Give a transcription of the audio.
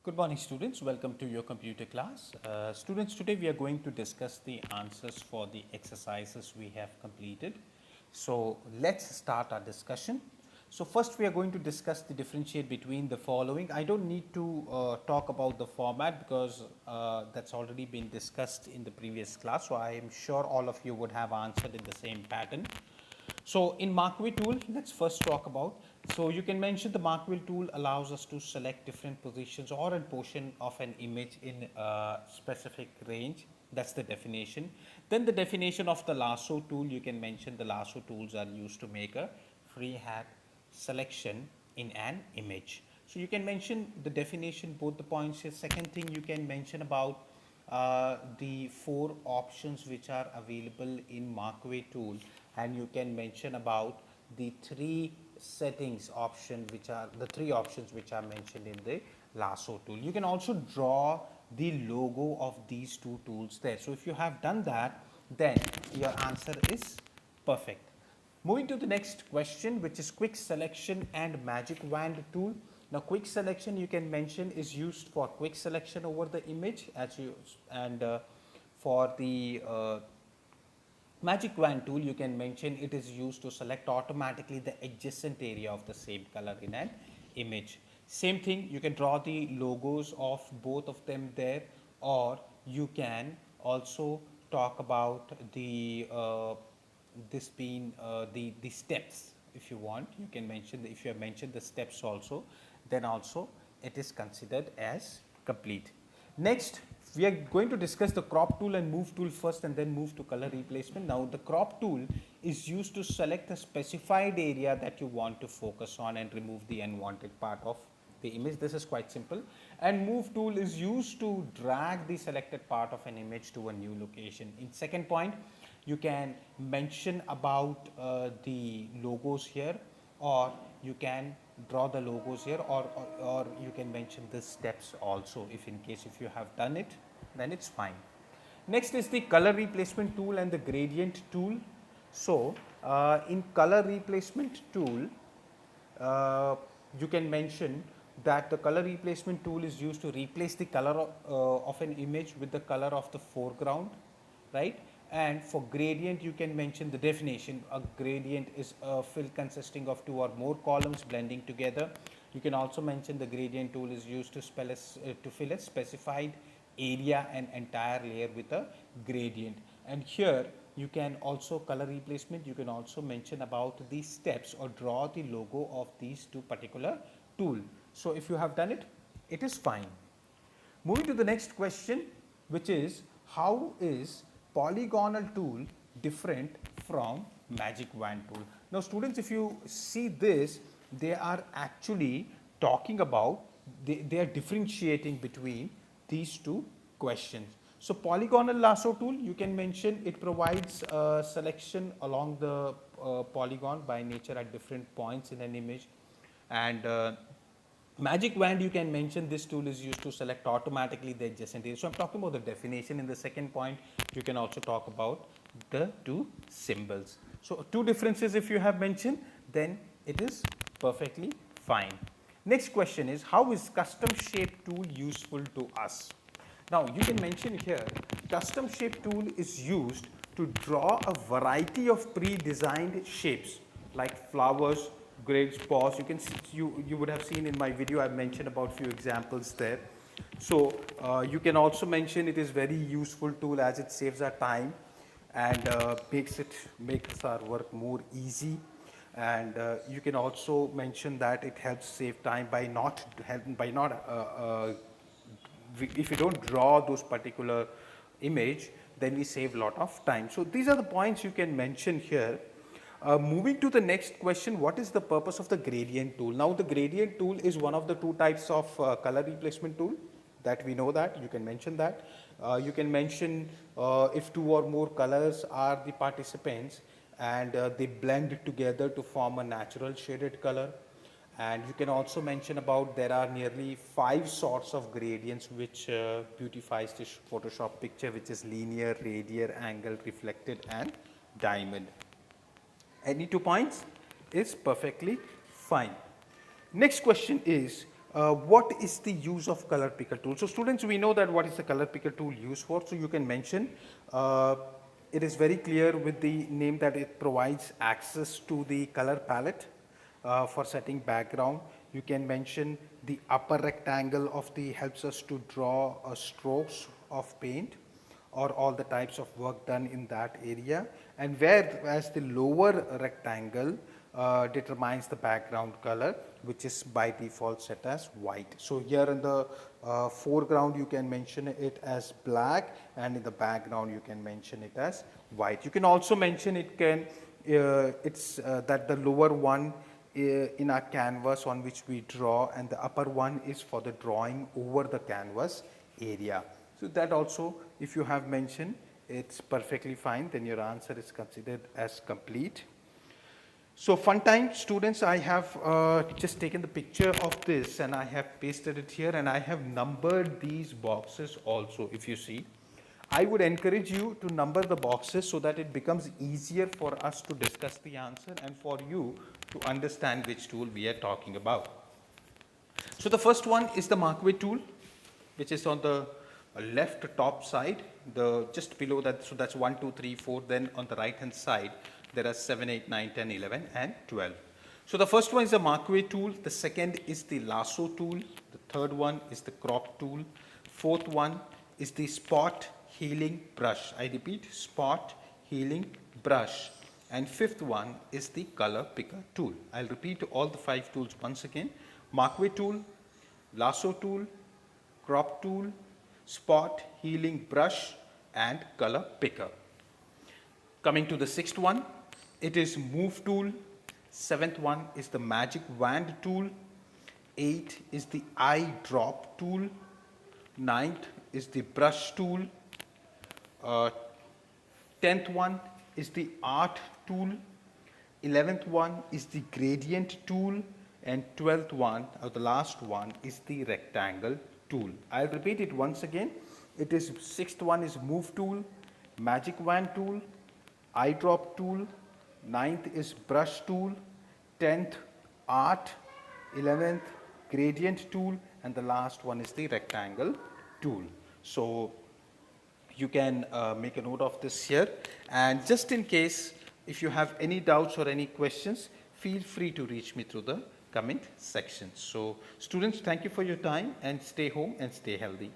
Good morning, students. Welcome to your computer class. Students, today we are going to discuss the answers for the exercises we have completed. So, let's start our discussion. So, first we are going to discuss the differentiate between the following. I don't need to talk about the format because that's already been discussed in the previous class. So, I am sure all of you would have answered in the same pattern. So in Mark-Wheel tool, let's first talk about. So you can mention the Mark-Wheel tool allows us to select different positions or a portion of an image in a specific range. That's the definition. Then the definition of the lasso tool, you can mention the lasso tools are used to make a freehand selection in an image. So you can mention the definition, both the points here. Second thing you can mention about the four options which are available in Mark-Wheel tool, and you can mention about the three settings option which are the three options which are mentioned in the lasso tool. You can also draw the logo of these two tools there. So if you have done that, then your answer is perfect. Moving to the next question, which is quick selection and magic wand tool. Now quick selection you can mention is used for quick selection over the image as you and for the magic wand tool you can mention it is used to select automatically the adjacent area of the same color in an image. Same thing, you can draw the logos of both of them there, or you can also talk about the this being the steps. If you want, you can mention if you have mentioned the steps also, then also it is considered as complete. Next, we are going to discuss the crop tool and move tool first and then move to color replacement. Now the crop tool is used to select a specified area that you want to focus on and remove the unwanted part of the image. This is quite simple. And move tool is used to drag the selected part of an image to a new location. In second point, you can mention about the logos here, or you can draw the logos here, or you can mention the steps also if in case if you have done it, then it's fine. Next is the color replacement tool and the gradient tool. So in color replacement tool, you can mention that the color replacement tool is used to replace the color of an image with the color of the foreground, right? And for gradient you can mention the definition. A gradient is a fill consisting of two or more columns blending together. You can also mention the gradient tool is used to fill a specified area and entire layer with a gradient. And here you can also color replacement, you can also mention about these steps or draw the logo of these two particular tool. So if you have done it, it is fine. Moving to the next question, which is how is polygonal tool different from magic wand tool? Now students, if you see this, they are actually talking about, they are differentiating between these two questions. So polygonal lasso tool, you can mention it provides selection along the polygon by nature at different points in an image. And magic wand, you can mention this tool is used to select automatically the adjacent area. So I'm talking about the definition. In the second point, you can also talk about the two symbols. So two differences if you have mentioned, then it is perfectly fine. Next question is, how is custom shape tool useful to us? Now you can mention here, custom shape tool is used to draw a variety of pre-designed shapes like flowers, grids, paws. You can see, you would have seen in my video I've mentioned about few examples there. So you can also mention it is very useful tool as it saves our time and makes our work more easy. And you can also mention that it helps save time by not if you don't draw those particular image, then we save a lot of time. So these are the points you can mention here. Moving to the next question, what is the purpose of the gradient tool? Now the gradient tool is one of the two types of color replacement tool that we know that. You can mention that. You can mention if two or more colors are the participants and they blend together to form a natural shaded color. And you can also mention about there are nearly 5 sorts of gradients which beautifies this Photoshop picture, which is linear, radial, angle, reflected and diamond. Any 2 points is perfectly fine. Next question is, What is the use of color picker tool? So students, we know that what is the color picker tool used for. So you can mention, it is very clear with the name that it provides access to the color palette for setting background. You can mention the upper rectangle of the helps us to draw strokes of paint or all the types of work done in that area, and whereas the lower rectangle determines the background color, which is by default set as white. So here in the foreground you can mention it as black, and in the background you can mention it as white. You can also mention it can that the lower one in our canvas on which we draw, and the upper one is for the drawing over the canvas area. So that also, if you have mentioned, it's perfectly fine, then your answer is considered as complete. So fun time, students, I have just taken the picture of this and I have pasted it here, and I have numbered these boxes also. If you see, I would encourage you to number the boxes so that it becomes easier for us to discuss the answer and for you to understand which tool we are talking about. So the first one is the Markaway tool, which is on the left top side, just below that. So that's 1, 2, 3, 4. Then on the right hand side, there are 7, 8, 9, 10, 11, and 12. So the first one is the Markaway tool. The second is the lasso tool. The third one is the crop tool. Fourth one is the spot healing brush. I repeat, spot healing brush. And fifth one is the color picker tool. I'll repeat all the 5 tools once again. Markaway tool, lasso tool, crop tool, spot healing brush, and color picker. Coming to the sixth one, it is move tool. Seventh one is the magic wand tool. 8 is the eye drop tool. 9th is the brush tool. 10th one is the art tool. 11th one is the gradient tool, and 12th one, or the last one, is the rectangle tool. I'll repeat it once again. It is 6th one is move tool, magic wand tool, eye drop tool. 9th is brush tool. 10th art. 11th gradient tool, and the last one is the rectangle tool. So you can make a note of this here, and just in case if you have any doubts or any questions, feel free to reach me through the comment section. So students, thank you for your time, and stay home and stay healthy.